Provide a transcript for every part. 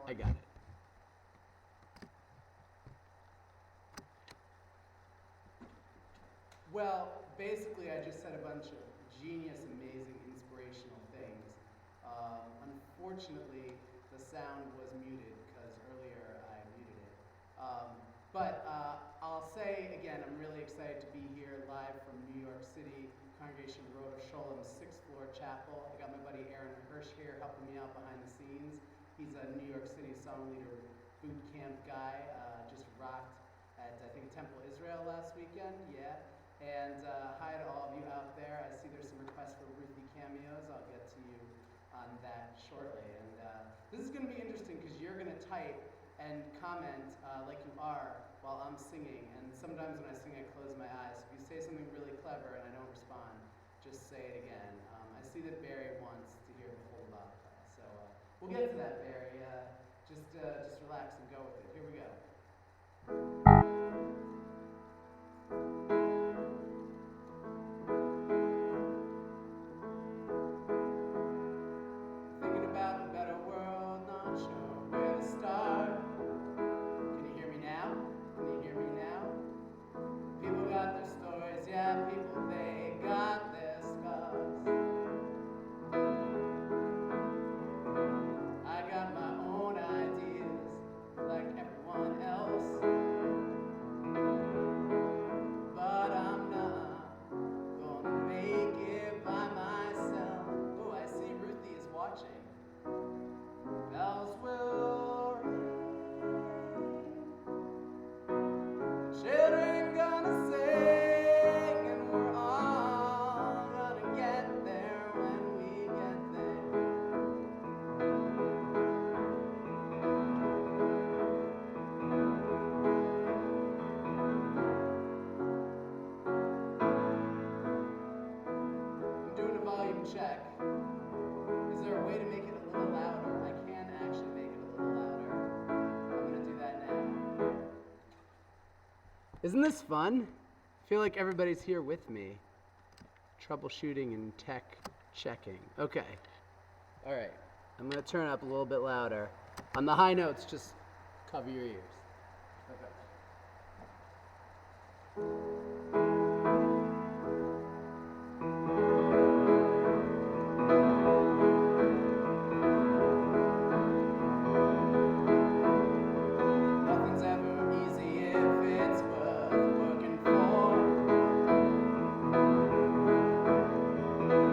I got it. Well, basically, I just said a bunch of genius, amazing, inspirational things. Unfortunately, the sound was muted because earlier I muted it. I'll say again, I'm really excited to be here live from New York City, Congregation Rhoda Sholom's 6th floor chapel. I got my buddy Aaron Hirsch here helping me out behind the scenes. He's a New York City song leader boot camp guy, just rocked at, I think, Temple Israel last weekend, yeah. And hi to all of you out there. I see there's some requests for Ruthie cameos. I'll get to you on that shortly. And this is going to be interesting because you're going to type and comment like you are while I'm singing. And sometimes when I sing, I close my eyes. If you say something really clever and I don't respond, just say it again. I see that Barry wants to hear the whole lot. So we'll get to that, Barry. Just relax and go with it. Here we go. Thinking about a better world, not sure where to start. Can you hear me now? Can you hear me now? People got their stories, yeah, people, they got their scars. I got my own ideas, like everyone else. But I'm not gonna make it by myself. Oh, I see Ruthie is watching. Bells will ring. Children gonna sing, and we're all gonna get there when we get there. I'm doing a volume check. Is there a way to make it a little louder? I can actually make it a little louder. I'm gonna do that now. Isn't this fun? I feel like everybody's here with me. Troubleshooting and tech checking. Okay. All right. I'm gonna turn up a little bit louder. On the high notes, just cover your ears. Okay. Nothing's ever easy if it's worth working for.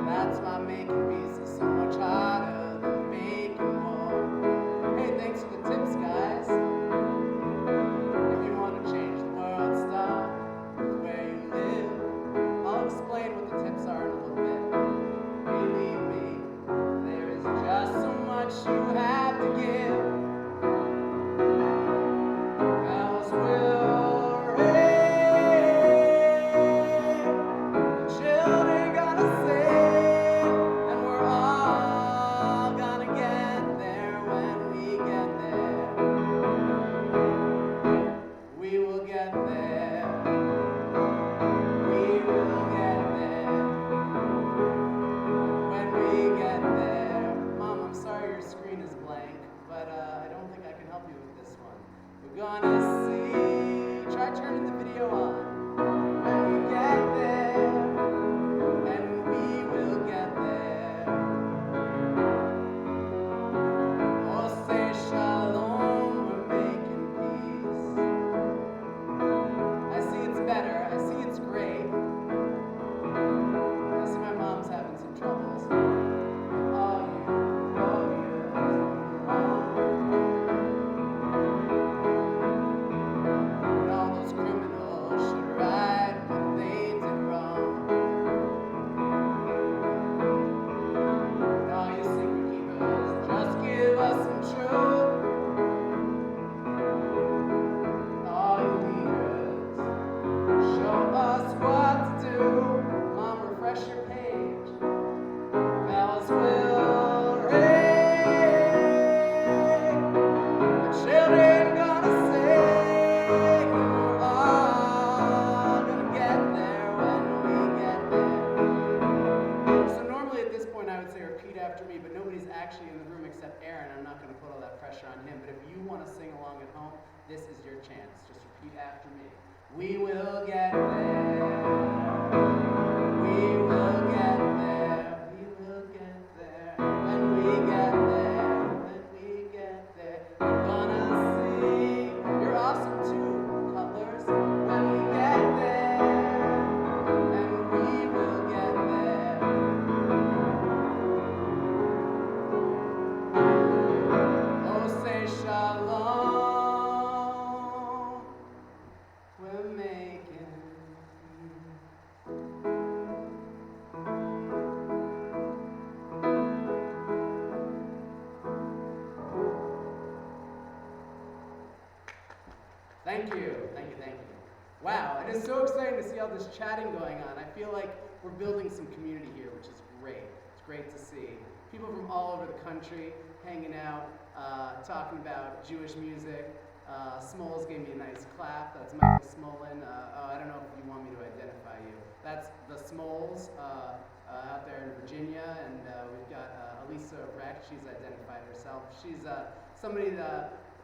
That's why making peace is so much harder than making war. Hey, thanks for the tips, guys. If you want to change the world, start with where you live. I'll explain what the tips are in a little bit. Believe me, there is just so much you have to give. Bells will ring, the children gonna sing, and we're all gonna get there when we get there. We will get there. We will get there when we get there. Mom, I'm sorry your screen is I would say repeat after me, but nobody's actually in the room except Aaron. I'm not going to put all that pressure on him. But if you want to sing along at home, this is your chance. Just repeat after me. We will get there. We will get there. We will get there. When we get there. When we get there. We're gonna sing. You're awesome too, Cutlers. When we get there. And we will get there. Oh, say shalom. We're making. Thank you, thank you, thank you. Wow, it is so exciting to see all this chatting going on. I feel like we're building some community here, which is great. It's great to see. People from all over the country hanging out, talking about Jewish music. Smoles gave me a nice clap. That's Michael Smolin. I don't know if you want me to identify you. That's the Smoles out there in Virginia, and we've got Elisa Reck. She's identified herself. She's somebody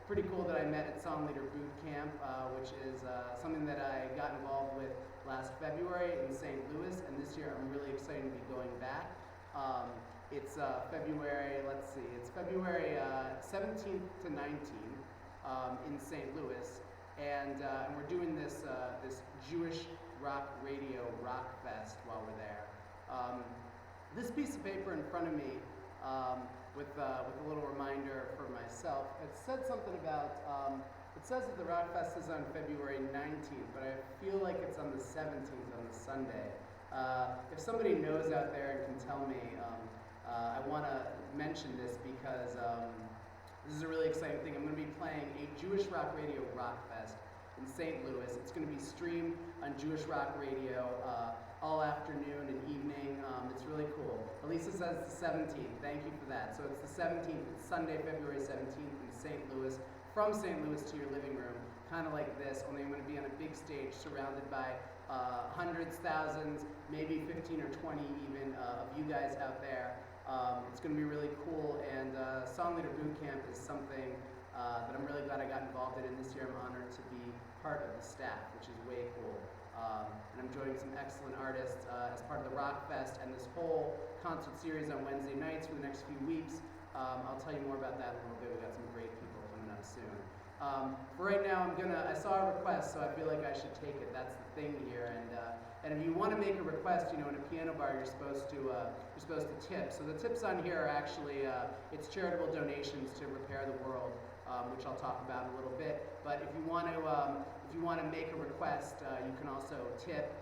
pretty cool that I met at Song Leader Boot Camp, which is something that I got involved with last February in St. Louis, and this year I'm really excited to be going back. It's February, let's see, it's February 17th to 19th in St. Louis, and we're doing this Jewish rock radio rock fest while we're there. This piece of paper in front of me, with a little reminder for myself, it said something about, it says that the rock fest is on February 19th, but I feel like it's on the 17th, on the Sunday. If somebody knows out there and can tell me, I want to mention this because this is a really exciting thing. I'm going to be playing a Jewish Rock Radio Rock Fest in St. Louis. It's going to be streamed on Jewish Rock Radio all afternoon and evening. It's really cool. Elisa says it's the 17th. Thank you for that. So it's the 17th. It's Sunday, February 17th in St. Louis. From St. Louis to your living room, kind of like this, only I'm going to be on a big stage surrounded by hundreds, thousands, maybe 15 or 20 even of you guys out there. It's going to be really cool, and Song Leader Boot Camp is something that I'm really glad I got involved in, and this year I'm honored to be part of the staff, which is way cool. And I'm joining some excellent artists as part of the Rock Fest and this whole concert series on Wednesday nights for the next few weeks. I'll tell you more about that in a little bit. We've got some great people coming up soon. For right now, I saw a request, so I feel like I should take it. That's the thing here. And if you want to make a request, in a piano bar, you're supposed to tip. So the tips on here are actually it's charitable donations to repair the world, which I'll talk about in a little bit. But if you want to make a request, you can also tip.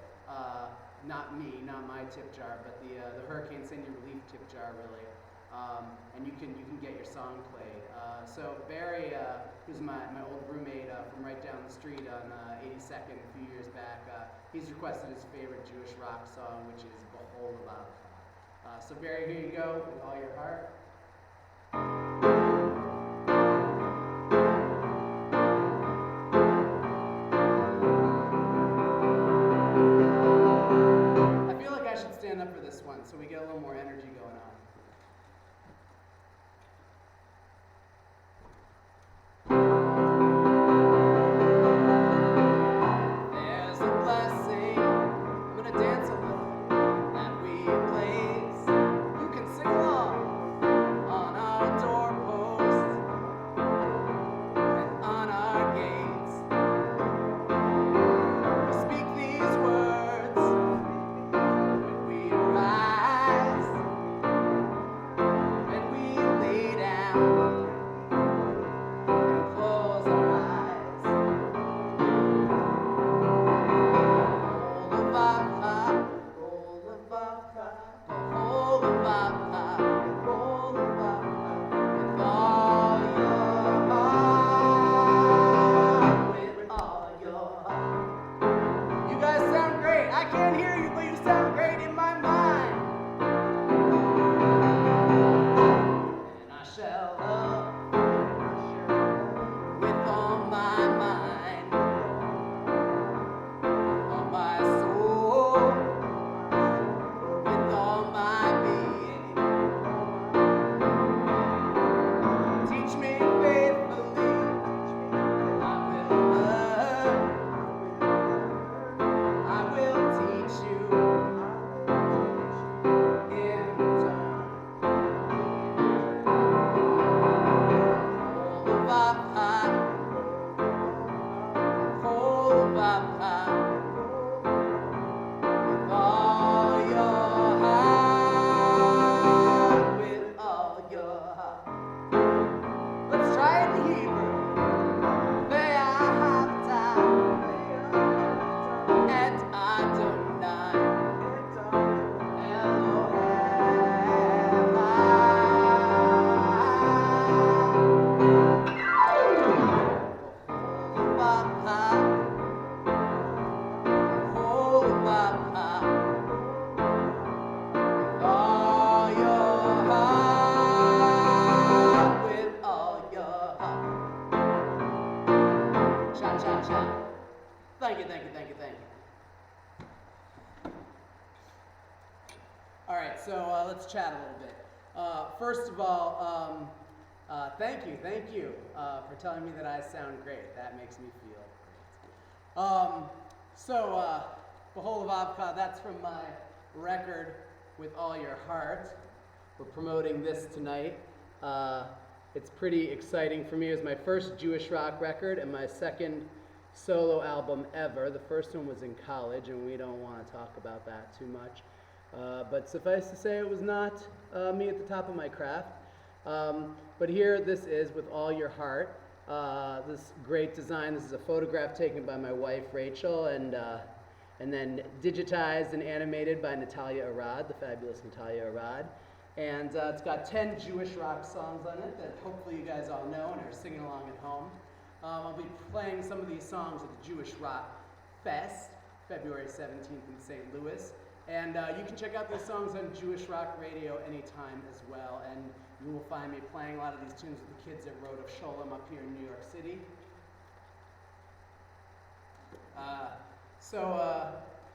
Not me, not my tip jar, but the Hurricane Sandy relief tip jar, really. And you can get your song played. So Barry, who's my old roommate from right down the street on 82nd a few years back, he's requested his favorite Jewish rock song, which is Behold Love. So Barry, here you go with all your heart. I feel like I should stand up for this one so we get a little more energy going on. Let's try it in Hebrew. They are half time. Et Adonai. Thank you, thank you, thank you, thank you. All right, so let's chat a little bit. First of all, thank you for telling me that I sound great. That makes me feel great. Behol Avka, that's from my record, With All Your Heart. We're promoting this tonight. It's pretty exciting for me. It was my first Jewish rock record and my second solo album ever. The first one was in college, and we don't want to talk about that too much. But suffice to say, it was not me at the top of my craft. But here, this is With All Your Heart. This great design. This is a photograph taken by my wife, Rachel, and then digitized and animated by Natalia Arad, the fabulous Natalia Arad. And it's got 10 Jewish rock songs on it that hopefully you guys all know and are singing along at home. I'll be playing some of these songs at the Jewish Rock Fest, February 17th in St. Louis. And you can check out these songs on Jewish Rock Radio anytime as well. And you will find me playing a lot of these tunes with the kids at Road of Sholem up here in New York City.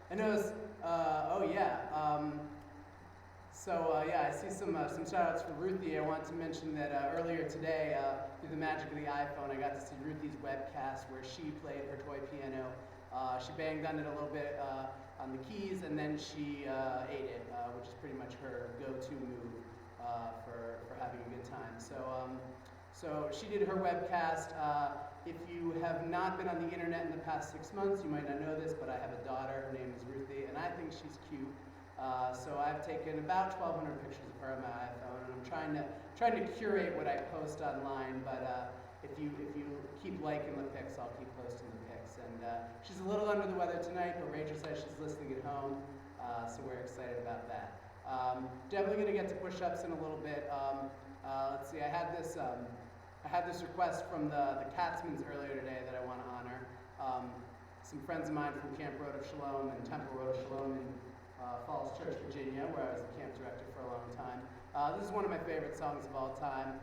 I noticed, I see some shout-outs for Ruthie. I want to mention that earlier today, through the magic of the iPhone, I got to see Ruthie's webcast where she played her toy piano. She banged on it a little bit on the keys, and then she ate it, which is pretty much her go-to move for having a good time. So she did her webcast. If you have not been on the internet in the past 6 months, you might not know this, but I have a daughter. Her name is Ruthie, and I think she's cute. So I've taken about 1,200 pictures of her on my iPhone, and I'm trying to curate what I post online. But if you keep liking the pics, I'll keep posting the pics. And she's a little under the weather tonight, but Rachel says she's listening at home, so we're excited about that. Definitely going to get to push-ups in a little bit. Let's see. I had this request from the Katzmans earlier today that I want to honor. Some friends of mine from Camp Road of Shalom and Temple Road of Shalom in Falls Church, Virginia, where I was the camp director for a long time. This is one of my favorite songs of all time,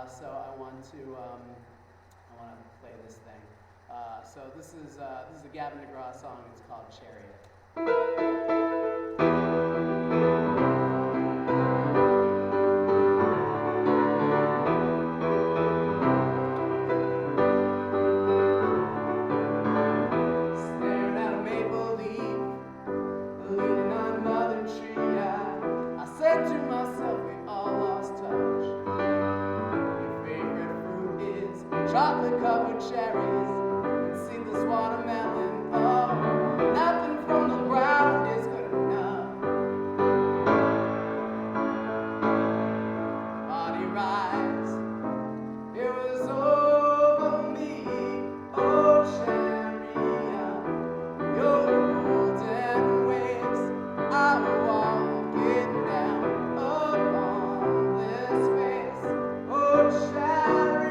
so I want to play this thing. So this is a Gavin DeGraw song. It's called Chariot. Chocolate-covered cherries and seedless watermelon. Oh, nothing from the ground is good enough. Body rise, it was over me. Oh, chariot, your golden waves are walking down upon this face. Oh, chariot.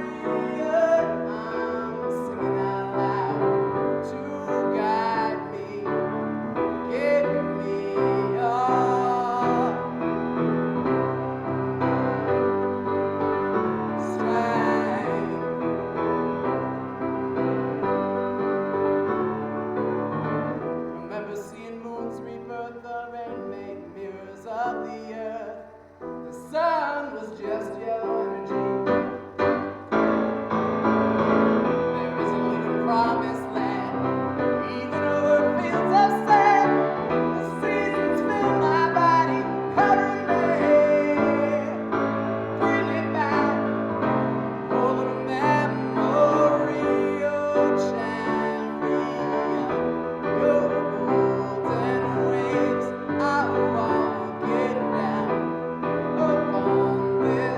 This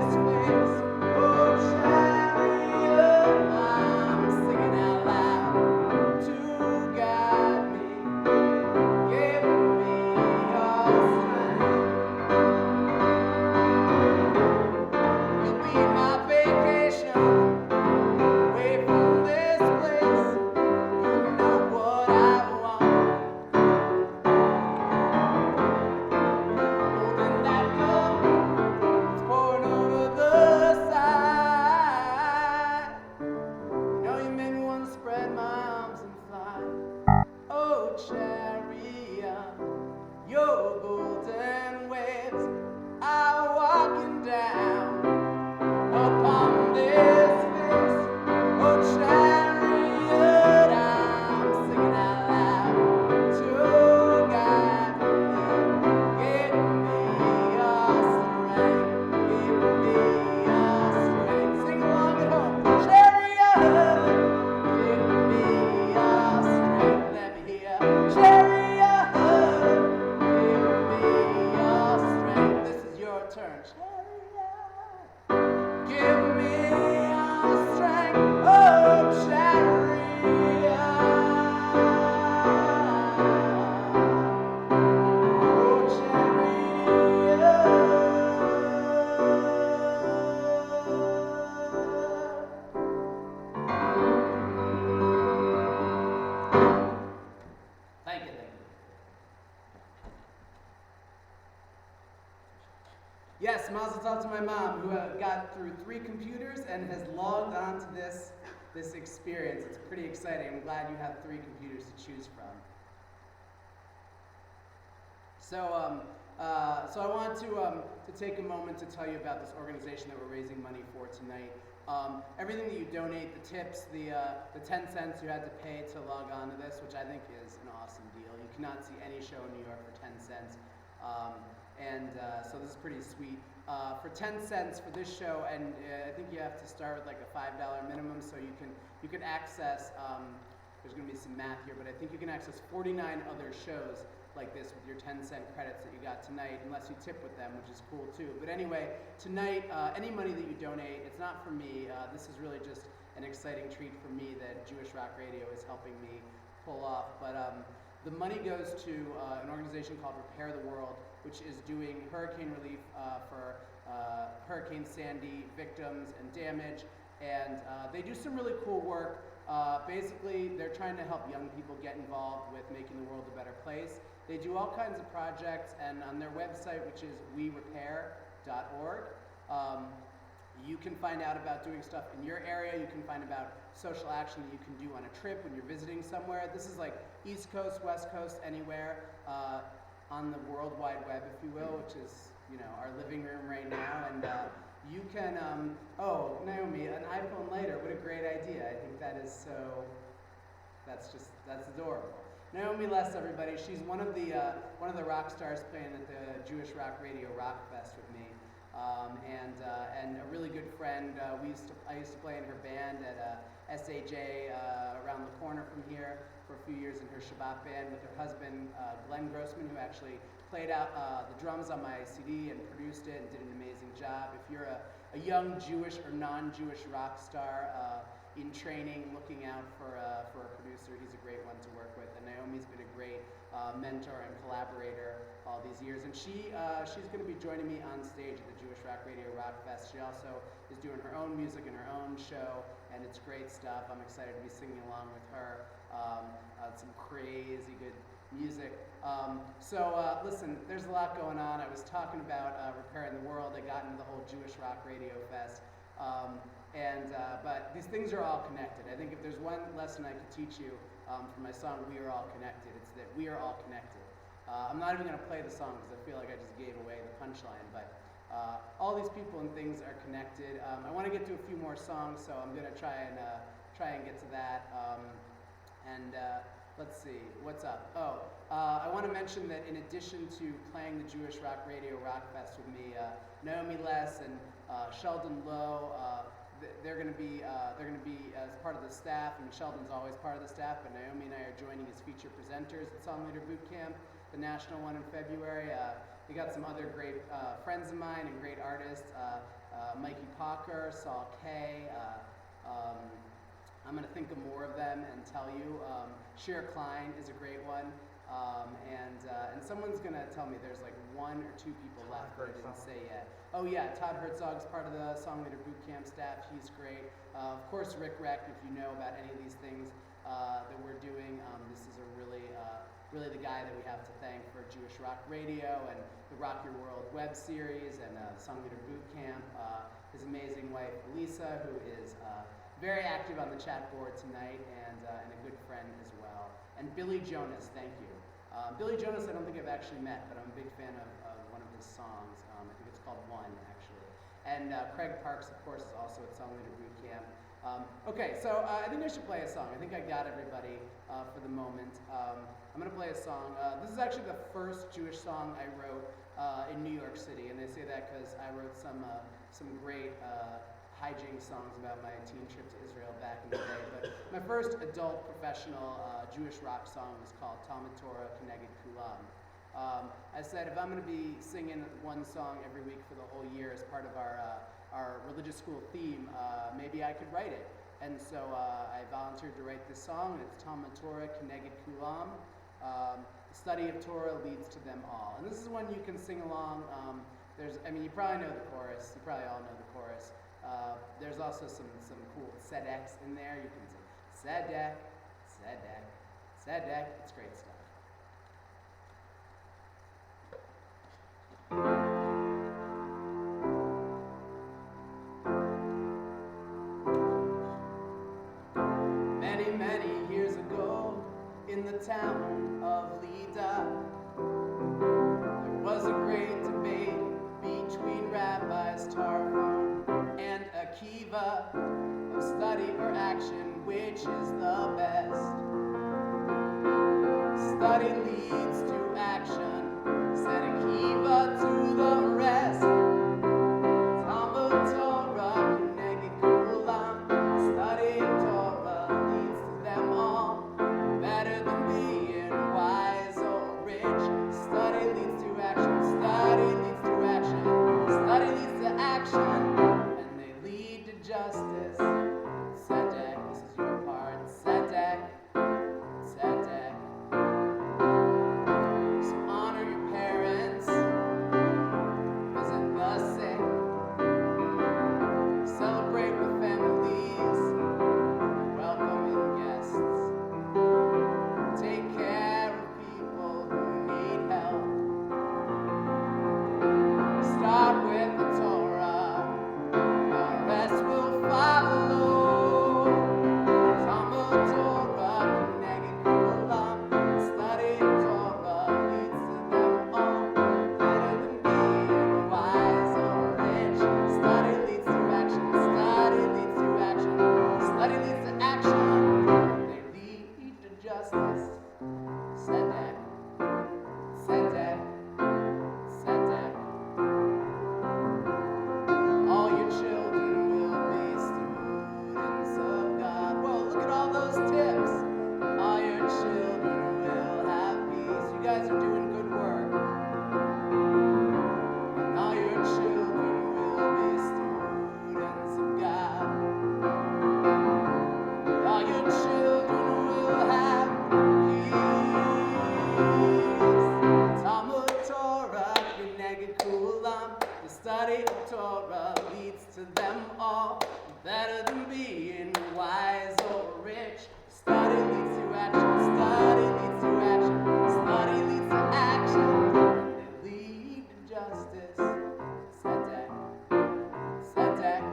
mazel tov to my mom, who got through 3 computers and has logged on to this experience. It's pretty exciting. I'm glad you have 3 computers to choose from. So I want to take a moment to tell you about this organization that we're raising money for tonight. Everything that you donate, the tips, the 10 cents you had to pay to log on to this, which I think is an awesome deal. You cannot see any show in New York for 10 cents. So this is pretty sweet. For 10 cents for this show, and I think you have to start with like a $5 minimum, so you can access, there's going to be some math here, but I think you can access 49 other shows like this with your 10-cent credits that you got tonight, unless you tip with them, which is cool too. But anyway, tonight, any money that you donate, it's not for me. This is really just an exciting treat for me that Jewish Rock Radio is helping me pull off. But the money goes to an organization called Repair the World, which is doing hurricane relief for Hurricane Sandy victims and damage. And they do some really cool work. Basically, they're trying to help young people get involved with making the world a better place. They do all kinds of projects, and on their website, which is werepair.org, you can find out about doing stuff in your area. You can find about social action that you can do on a trip when you're visiting somewhere. This is like East Coast, West Coast, anywhere on the World Wide Web, if you will, which is, you know, our living room right now. And you can, oh, Naomi, an iPhone later, what a great idea. I think that is so, that's adorable. Naomi Les, everybody, she's one of the rock stars playing at the Jewish Rock Radio Rock Fest with me, and a really good friend. I used to play in her band at SAJ around the corner from here for a few years in her Shabbat band with her husband, Glenn Grossman, who actually played out the drums on my CD and produced it and did an amazing job. If you're a young Jewish or non-Jewish rock star in training, looking out for a producer, he's a great one to work with. And Naomi's been a great mentor and collaborator all these years. And she's going to be joining me on stage at the Jewish Rock Radio Rock Fest. She also is doing her own music and her own show, and it's great stuff. I'm excited to be singing along with her. Some crazy good music. Listen, there's a lot going on. I was talking about repairing the world. I got into the whole Jewish Rock Radio Fest. But these things are all connected. I think if there's one lesson I could teach you from my song, We Are All Connected, it's that we are all connected. I'm not even going to play the song because I feel like I just gave away the punchline, but all these people and things are connected. I want to get to a few more songs, so I'm going to try and get to that. Let's see, what's up? I want to mention that in addition to playing the Jewish Rock Radio Rock Fest with me, Naomi Les and Sheldon Lowe, they're going to be as part of the staff, and Sheldon's always part of the staff, but Naomi and I are joining as feature presenters at Song Leader Boot Camp, the national one in February. We got some other great friends of mine and great artists, Mikey Parker, Saul Kay. I'm going to think of more of them and tell you. Cher Klein is a great one. And someone's going to tell me there's like 1 or 2 people left that I didn't say yet. Oh yeah, Todd Herzog's part of the Song Leader Boot Camp staff. He's great. Of course, Rick Reck, if you know about any of these things that we're doing, this is a really the guy that we have to thank for Jewish Rock Radio and the Rock Your World web series and Song Leader Boot Camp. His amazing wife, Lisa, who is very active on the chat board tonight, and a good friend as well. And Billy Jonas, thank you. Billy Jonas, I don't think I've actually met, but I'm a big fan of one of his songs. I think it's called One, actually. And Craig Parks, of course, is also at Song Leader Boot Camp. Okay, so I think I should play a song. I think I got everybody for the moment. I'm going to play a song. This is actually the first Jewish song I wrote in New York City, and I say that because I wrote some great hijinks songs about my teen trip to Israel back in the day. But my first adult professional Jewish rock song was called Talmud Torah Keneged Kulam. I said if I'm going to be singing one song every week for the whole year as part of our religious school theme, maybe I could write it. And so I volunteered to write this song, and it's Talmud Torah Keneged Kulam. The study of Torah leads to them all. And this is one you can sing along. You probably know the chorus. You probably all know the chorus. There's also some cool tzedeks in there. You can say tzedek, tzedek, tzedek. It's great stuff. town of Lida, there was a great debate between rabbis Tarfon and Akiva of study or action, which is the best. Study leads to action, said Akiva to the rest. Talmud Torah, Keneged Kulam, study of Torah leads to them all. Better than being wise or rich. Study leads to action, study leads to action, study leads to action, and they lead to justice. Tzedek, this is your part. Tzedek, tzedek. So honor your parents, visit the sick, celebrate with families, welcoming guests. Take care of people who need help. Start with the Torah, the rest will follow. Talmud Torah, Keneged Kulam, study of Torah leads to them all. Better than being wise or rich. Study leads to action, study leads to action, study leads to action. They lead to justice. Tzedek, tzedek, tzedek. All your children will be students of God. Whoa, look at all those tips. All your children will have peace. You guys are doing good work. And all your children will be students of God. All your children will have peace. Talmud Torah, Keneged Kulam, the study of Torah leads to them all. Better than being wise or rich. Study leads to action, study leads to action, study leads to action, and they lead to justice. Tzedek, tzedek,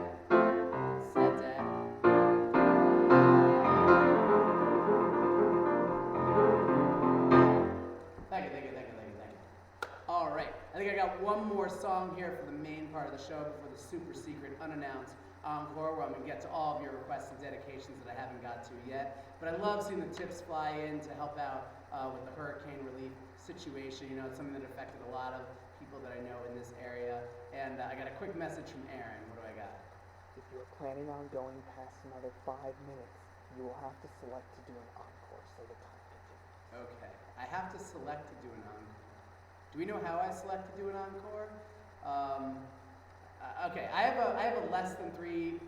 tzedek. Thank you, thank you, thank you, thank you, thank you. All right, I think I got one more song here for the main part of the show before the super secret unannounced encore, where I'm going to get to all of your requests and dedications that I haven't got to yet. But I love seeing the tips fly in to help out with the hurricane relief situation. You know, it's something that affected a lot of people that I know in this area. And I got a quick message from Aaron. What do I got? If you're planning on going past another 5 minutes, you will have to select to do an encore so the time continues. Okay, I have to select to do an encore. Do we know how I select to do an encore? Okay, I have a less than 3.5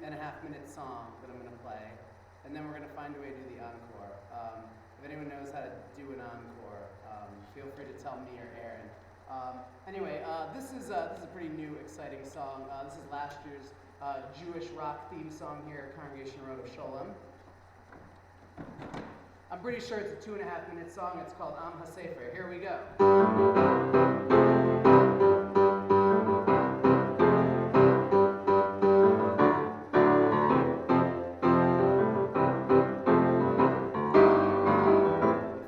minute song that I'm going to play, and then we're going to find a way to do the encore. If anyone knows how to do an encore, feel free to tell me or Aaron. Anyway, this is a pretty new, exciting song. This is last year's Jewish rock theme song here at Congregation Road of Sholem. I'm pretty sure it's a 2.5 minute song. It's called Am HaSefer. Here we go.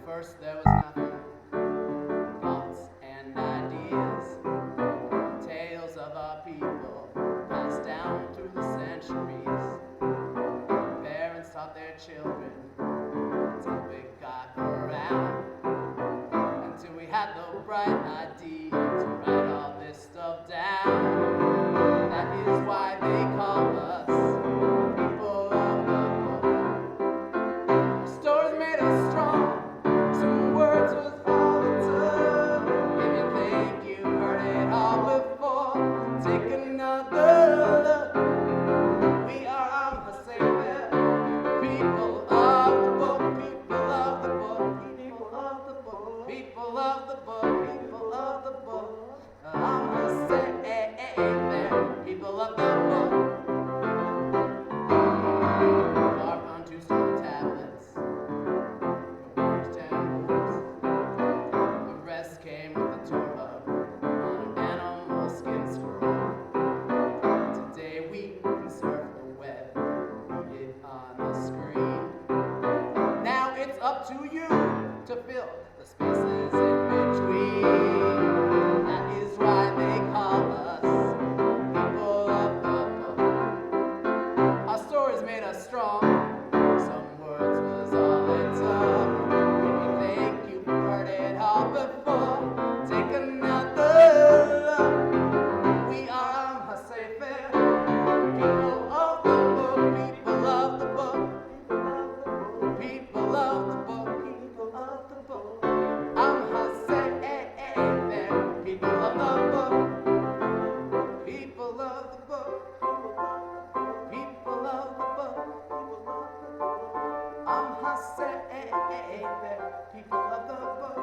First there was nothing, thoughts and ideas, tales of our people passed down through the centuries. Parents taught their children until we got around, until we had the bright idea to write all this stuff down. That is why they call us people of the book. Our stories made us strong, some words was all it took. If you think you've heard it all before, take another look. We are Am HaSefer, people of People of the book. I'm Hassan. People of the book.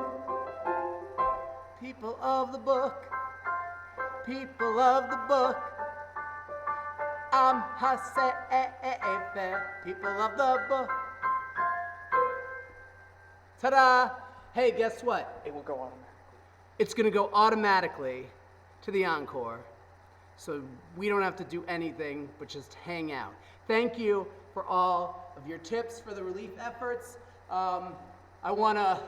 People of the book. People of the book. I'm Hassan. People of the book. Ta-da! Hey, guess what? It will go automatically. It's going to go automatically to the encore. So we don't have to do anything but just hang out. Thank you for all of your tips for the relief efforts. I want to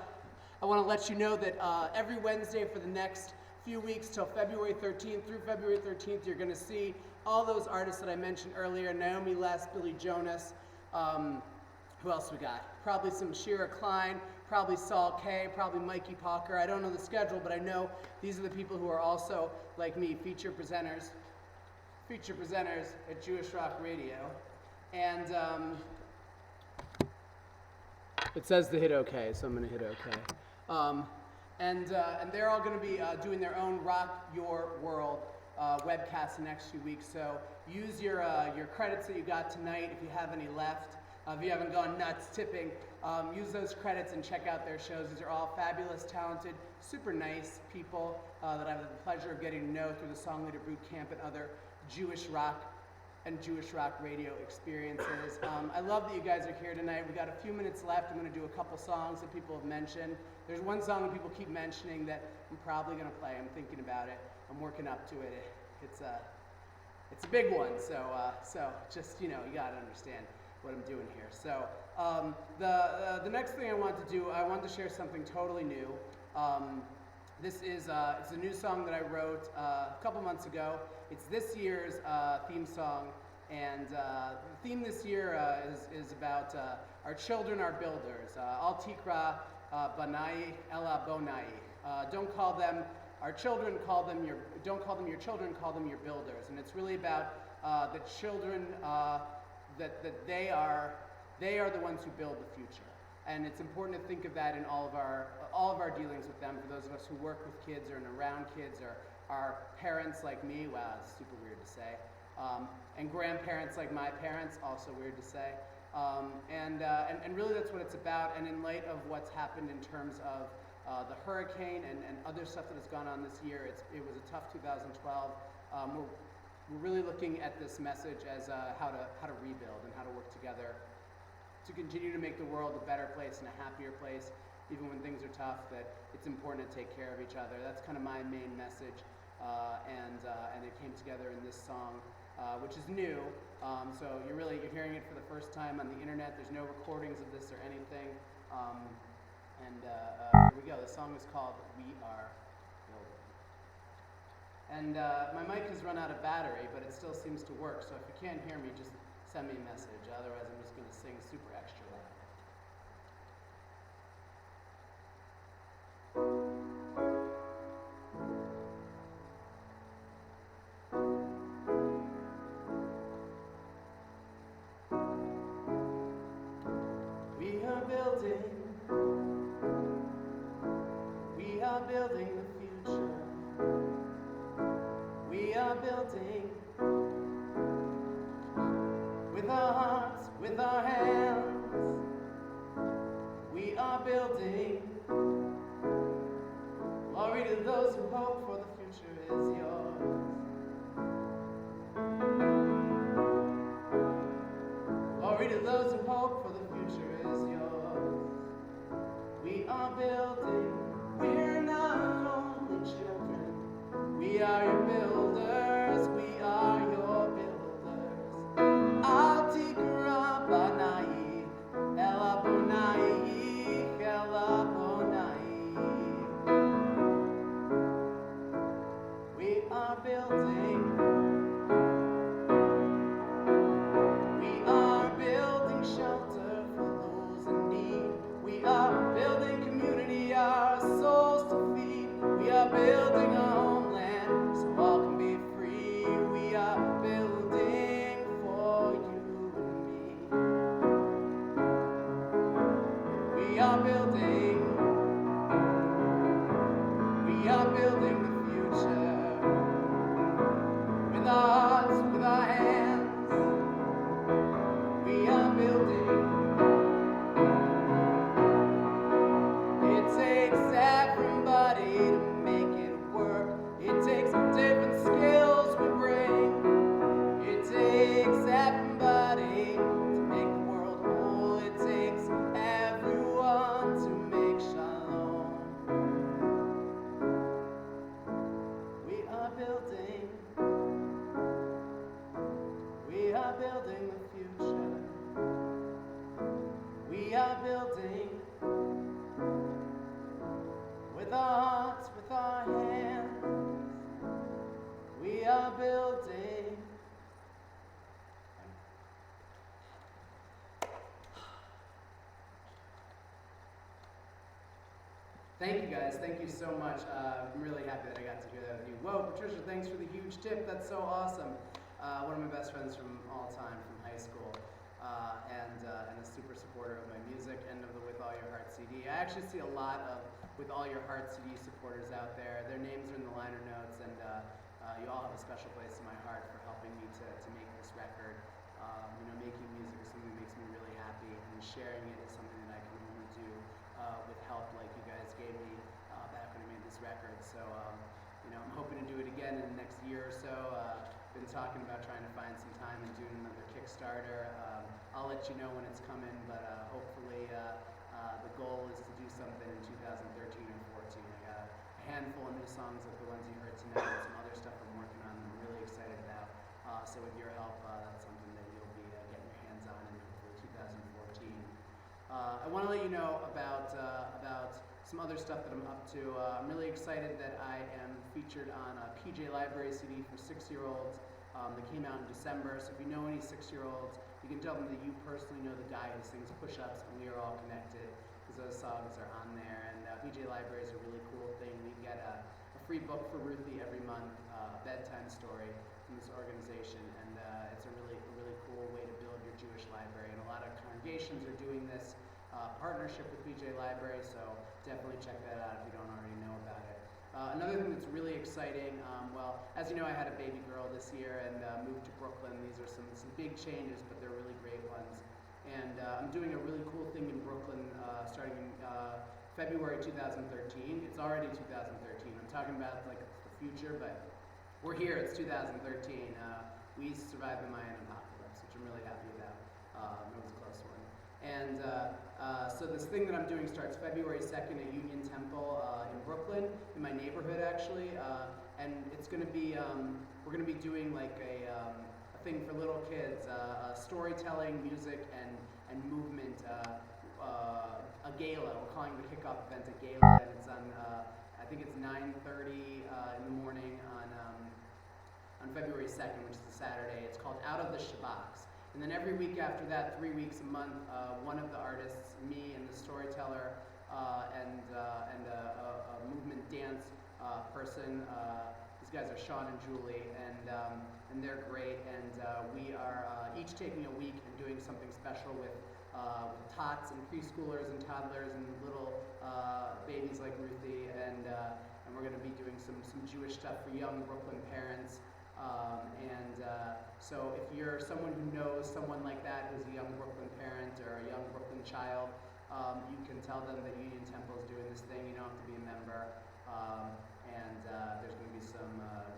let you know that every Wednesday for the next few weeks till February 13th, through February 13th, you're going to see all those artists that I mentioned earlier, Naomi Les, Billy Jonas, who else we got? Probably some Shira Klein, probably Saul K, probably Mikey Parker. I don't know the schedule, but I know these are the people who are also, like me, feature presenters at Jewish Rock Radio. And it says to hit OK, so I'm going to hit OK. And they're all going to be doing their own Rock Your World webcast the next few weeks. So use your credits that you got tonight if you have any left. If you haven't gone nuts tipping, use those credits and check out their shows. These are all fabulous, talented, super nice people that I've had the pleasure of getting to know through the Songleader Boot Camp and other Jewish rock and Jewish rock radio experiences. I love that you guys are here tonight. We got a few minutes left. I'm going to do a couple songs that people have mentioned. There's one song that people keep mentioning that I'm probably going to play. I'm thinking about it. I'm working up to it. It's a big one. So just, you got to understand what I'm doing here. So the next thing I want to do, I want to share something totally new. This is it's a new song that I wrote a couple months ago. It's this year's theme song, and the theme this year is about our children are builders. Al tikra banai ela bonai. Don't call them our children. Don't call them your children. Call them your builders. And it's really about the children. That they are the ones who build the future, and it's important to think of that in all of our dealings with them. For those of us who work with kids or around kids, or are parents like me, wow, it's super weird to say, and grandparents like my parents, also weird to say, and really that's what it's about. And in light of what's happened in terms of the hurricane and other stuff that has gone on this year, it was a tough 2012. We're really looking at this message as how to rebuild and how to work together to continue to make the world a better place and a happier place, even when things are tough. That it's important to take care of each other. That's kind of my main message, and it came together in this song, which is new. So you're hearing it for the first time on the internet. There's no recordings of this or anything. Here we go. The song is called "We Are Building." And my mic has run out of battery, but it still seems to work. So if you can't hear me, just send me a message. Otherwise, I'm just going to sing super extra loud. We are building the future. We are building with our hearts, with our hands. We are building. Glory to those who hope, for the future is yours. Glory to those who hope, for the future is yours. We are building. We're not only children. We are your builders. We are your builders. Al tikra banai ela bonai ela bonai. We are building. We are building shelter for those in need. We are building community, our souls to feed. We are building a homeland so all can be free. We are building for you and me. We are building. We are building the future with our hearts, with our takes everybody to make the world whole. It takes everyone to make shalom. We are building the future. We are building with our hearts, with our hands. We are building. Thank you guys, thank you so much. I'm really happy that I got to hear that with you. Whoa, Patricia, thanks for the huge tip, that's so awesome. One of my best friends from all time, from high school, and a super supporter of my music and of the With All Your Heart CD. I actually see a lot of With All Your Heart CD supporters out there. Their names are in the liner notes, and you all have a special place in my heart for helping me to make this record. Making music is something that makes me really happy, and sharing it is something that I can only do with help like you guys gave me back when I made this record. So, I'm hoping to do it again in the next year or so. Been talking about trying to find some time and doing another Kickstarter. I'll let you know when it's coming, but hopefully the goal is to do something in 2013 or 14. I got a handful of new songs like the ones you heard tonight, and some other stuff I'm working on that I'm really excited about. So with your help, that's something that you'll be getting your hands on in hopefully 2014. I want to let you know about some other stuff that I'm up to. I'm really excited that I am featured on a PJ Library CD for 6-year-olds that came out in December. So if you know any 6-year-olds, you can tell them that you personally know the guy who sings Push-Ups, and we are all connected because those songs are on there. And PJ Library is a really cool thing. We get a free book for Ruthie every month, a bedtime story from this organization, and it's a really cool way to build your Jewish library. And a lot of congregations are doing this partnership with PJ Library, so definitely check that out if you don't already know about it. Another thing that's really exciting, as you know, I had a baby girl this year and moved to Brooklyn. These are some big changes, but they're really great ones. And I'm doing a really cool thing in Brooklyn starting in February 2013. It's already 2013. I'm talking about like the future, but we're here, it's 2013. We survived the Mayan apocalypse, which I'm really happy about. It was a close one. And so this thing that I'm doing starts February 2nd at Union Temple in Brooklyn, in my neighborhood actually. And it's going to be, we're going to be doing like a thing for little kids, storytelling, music, and movement, a gala. We're calling the kickoff event a gala, and it's on, I think it's 9:30 in the morning on February 2nd, which is a Saturday. It's called Out of the Shabbats. And then every week after that, 3 weeks a month, one of the artists, me and the storyteller, and a movement dance person. These guys are Sean and Julie, and they're great. And we are each taking a week and doing something special with tots and preschoolers and toddlers and little babies like Ruthie. And we're going to be doing some Jewish stuff for young Brooklyn parents. So if you're someone who knows someone like that who's a young Brooklyn parent or a young Brooklyn child, you can tell them that Union Temple is doing this thing. You don't have to be a member. There's going to be some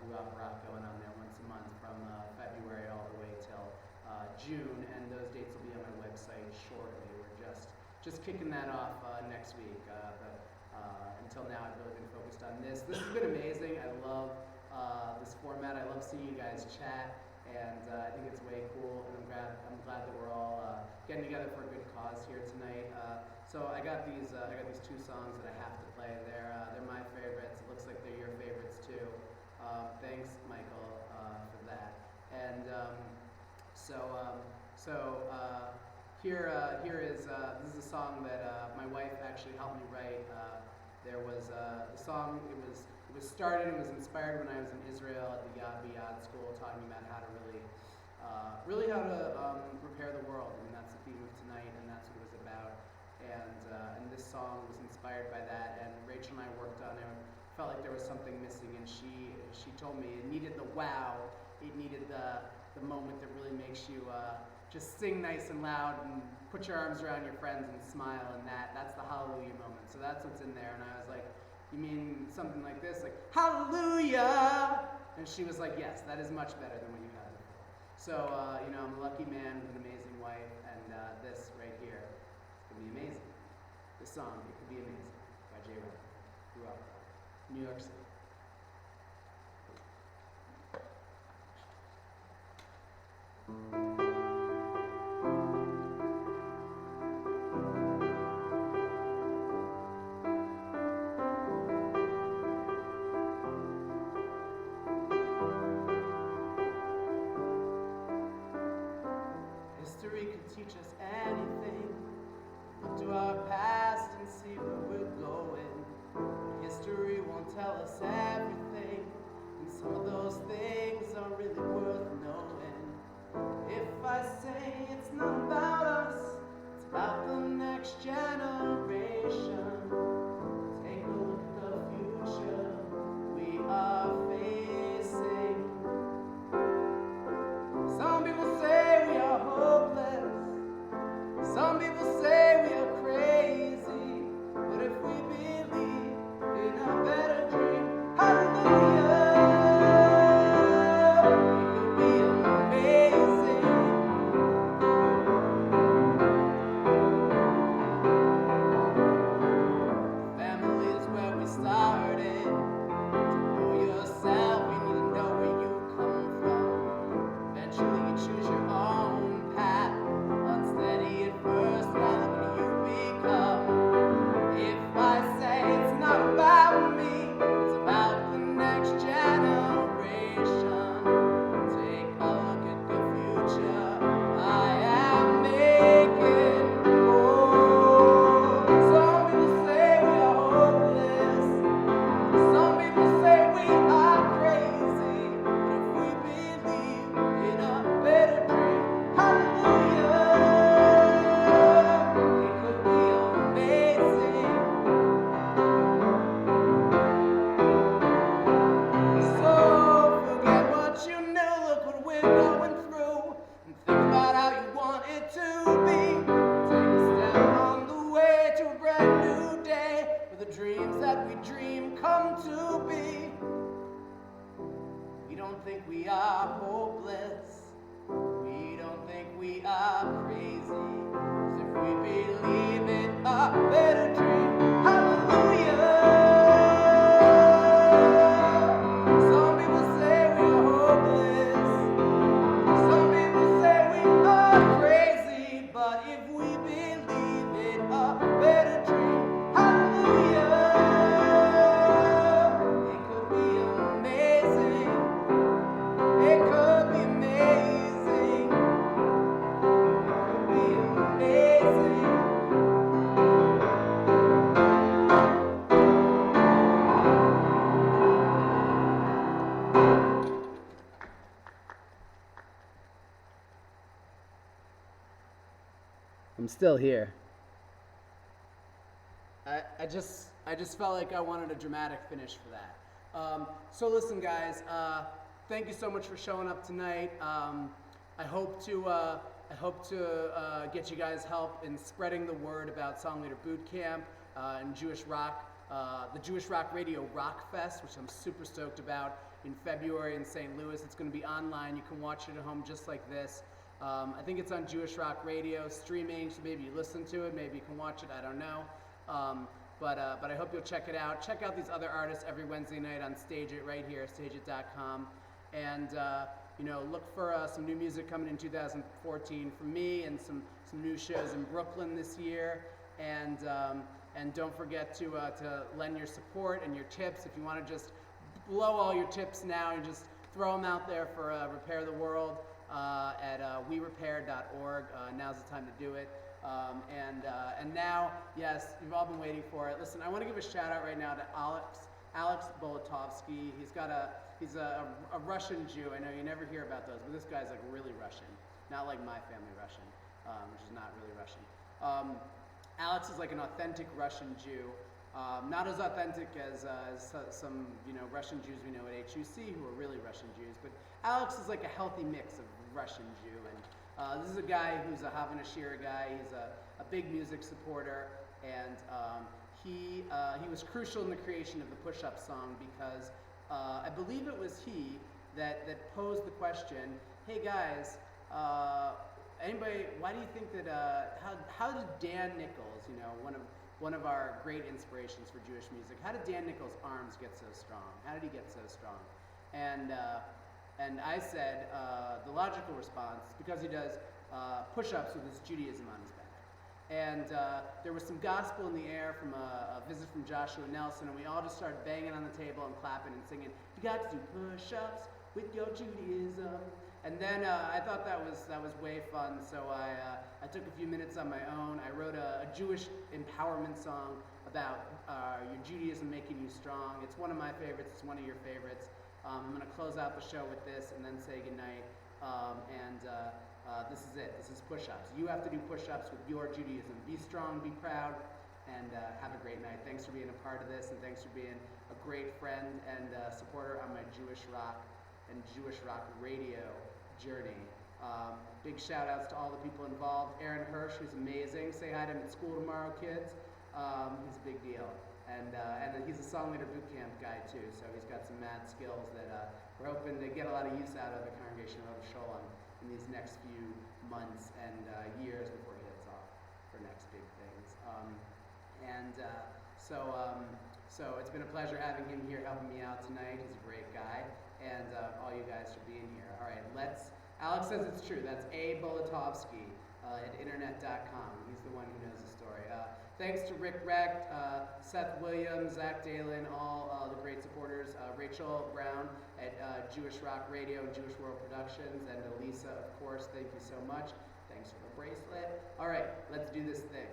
Ruach Rock going on there once a month from February all the way till June, and those dates will be on my website shortly. We're just kicking that off next week, but until now I've really been focused on this. This has been amazing. I love this format. I love seeing you guys chat, and I think it's way cool. And I'm glad that we're all getting together for a good cause here tonight. So I got these two songs that I have to play. They're my favorites. It looks like they're your favorites too. Thanks, Michael, for that. And here is this is a song that my wife actually helped me write. There was the song. It was started. It was inspired when I was in Israel at the Yad B'Yad school, talking about how to really how to repair the world. I mean, that's the theme of tonight, and that's what it was about. And this song was inspired by that. And Rachel and I worked on it. Felt like there was something missing, and she told me it needed the wow. It needed the moment that really makes you just sing nice and loud and put your arms around your friends and smile, and that's the hallelujah moment. So that's what's in there. And I was like, you mean something like this, like hallelujah? And she was like, yes, that is much better than what you had before. So, I'm a lucky man with an amazing wife, and this right here, it's going to be amazing. This song, It Could Be Amazing, by J. Rock. Grew up, New York City. History could teach us anything. Look to our past and see where we're going. But history won't tell us everything, and some of those things are really worth knowing. If I say it's not about us, it's about the next generation. Take a look at the future we are facing. Some people say we are hopeless. Some people say we are crazy. But if we believe in a better dream, hallelujah, it could be amazing. Family is where we started. To know yourself, you need to know where you come from. Eventually you choose your own path. Unsteady at first, now look what you become. If I say it's not about me, it's about the next generation. Take a look at the future I am making. Oh, some people say we are hopeless. Some people say we are crazy. But if we believe in a better dream, hallelujah, it could be amazing. So forget what you knew, look what we're going through, and think about how you want it to be. Take a step on the way to a brand new day, where the dreams that we dream come to be. We don't think we are hopeless. We don't think we are crazy. 'Cause if we believe in a better dream, hallelujah. Some people say we are hopeless. Some people say we are crazy. But if we believe in a better dream, hallelujah, it could be amazing. It could be amazing. It could be amazing. I'm still here. I just felt like I wanted a dramatic finish for that. So listen, guys. Thank you so much for showing up tonight. I hope to get you guys help in spreading the word about Song Leader Boot Camp and Jewish Rock, the Jewish Rock Radio Rock Fest, which I'm super stoked about in February in St. Louis. It's going to be online. You can watch it at home just like this. I think it's on Jewish Rock Radio streaming, so maybe you listen to it, maybe you can watch it, I don't know. But I hope you'll check it out. Check out these other artists every Wednesday night on Stage It right here, stageit.com. And look for some new music coming in 2014 from me, and some new shows in Brooklyn this year. And don't forget to lend your support and your tips. If you want to just blow all your tips now and just throw them out there for Repair the World at werepair.org. Now's the time to do it. And now, yes, you've all been waiting for it. Listen, I want to give a shout out right now to Alex Bolotovsky. He's a Russian Jew. I know you never hear about those, but this guy's like really Russian. Not like my family Russian, which is not really Russian. Alex is like an authentic Russian Jew. Not as authentic as some Russian Jews we know at HUC who are really Russian Jews, but Alex is like a healthy mix of Russian Jew. And this is a guy who's a Havana Shira guy. He's a big music supporter, and he was crucial in the creation of the Push Up song because I believe it was he that posed the question, hey guys, anybody? Why do you think that? How did Dan Nichols, one of our great inspirations for Jewish music, how did Dan Nichols' arms get so strong? How did he get so strong? And I said the logical response, because he does push-ups with his Judaism on his back. And there was some gospel in the air from a visit from Joshua Nelson, and we all just started banging on the table and clapping and singing, "You got to do push-ups with your Judaism." And then I thought that was way fun, so I took a few minutes on my own. I wrote a Jewish empowerment song about your Judaism making you strong. It's one of my favorites. It's one of your favorites. I'm going to close out the show with this and then say goodnight. This is it. This is push-ups. You have to do push-ups with your Judaism. Be strong, be proud, and have a great night. Thanks for being a part of this, and thanks for being a great friend and supporter on my Jewish rock and Jewish rock radio journey. Big shout-outs to all the people involved. Aaron Hirsch, who's amazing. Say hi to him at school tomorrow, kids. He's a big deal. And he's a Songleader Boot Camp guy, too, so he's got some mad skills that we're hoping to get a lot of use out of the Congregation of Sholem in these next few months and years before he heads off for next big things. So it's been a pleasure having him here helping me out tonight. He's a great guy, and all you guys for being here. All right, Alex says it's true. That's A. Bolatovsky at internet.com. He's the one who knows the story. Thanks to Rick Recht, Seth Williams, Zach Dalen, all the great supporters, Rachel Brown at Jewish Rock Radio and Jewish World Productions, and Elisa, of course, thank you so much. Thanks for the bracelet. All right, let's do this thing.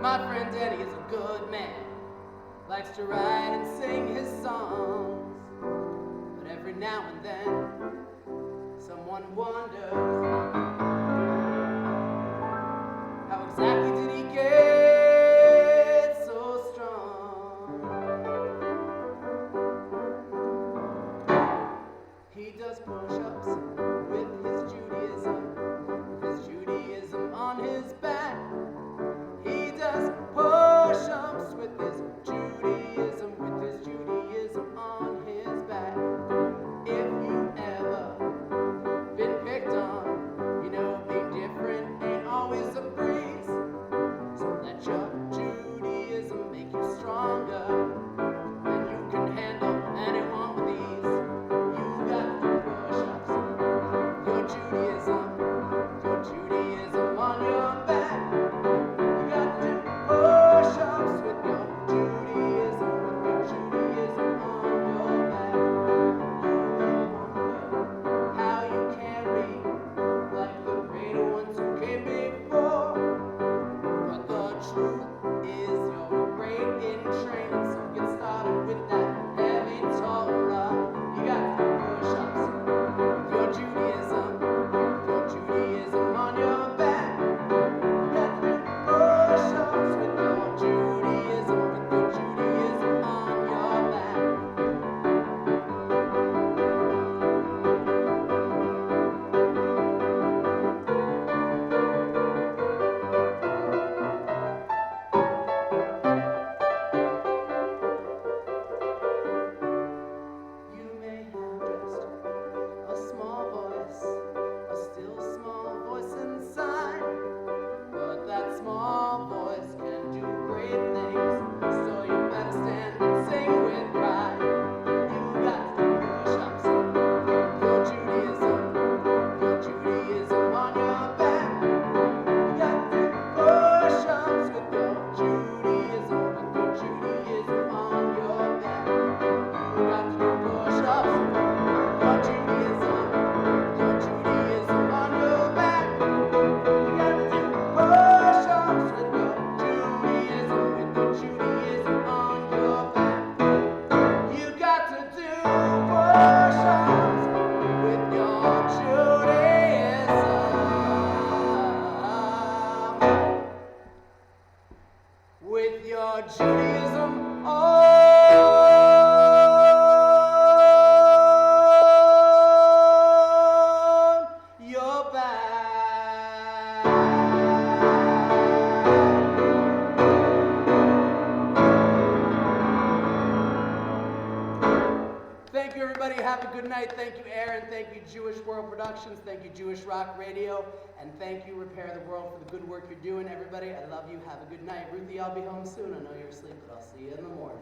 My friend Eddie is a good man, likes to write and sing his songs, but every now and then someone wonders, how exactly did he get so strong? He does push-ups with his Judaism on his back. He does push-ups with his Judaism on his back. If you ever been picked on, you know being different ain't always a breeze. So let your Judaism make you stronger, and you can handle anyone with ease. You got to do push-ups, your Judaism on your back. You got to do push-ups with your Judaism on your back. You wonder how you can be like the greater ones who came before, but the truth is you're great in training, so get started with that heavy Torah. You got to do push-ups with your Judaism on your back. You got to do push-ups with your Judaism on your back. You may have just a small voice, a still small voice inside, but that small voice can do great things, so you better stand and sing with pride. You got to do push-ups, your Judaism on your back. You got to do push-ups with your Judaism on your back. You got to do push-ups, your Judaism good night. Thank you, Aaron. Thank you, Jewish World Productions. Thank you, Jewish Rock Radio. And thank you, Repair the World, for the good work you're doing. Everybody, I love you. Have a good night. Ruthie, I'll be home soon. I know you're asleep, but I'll see you in the morning.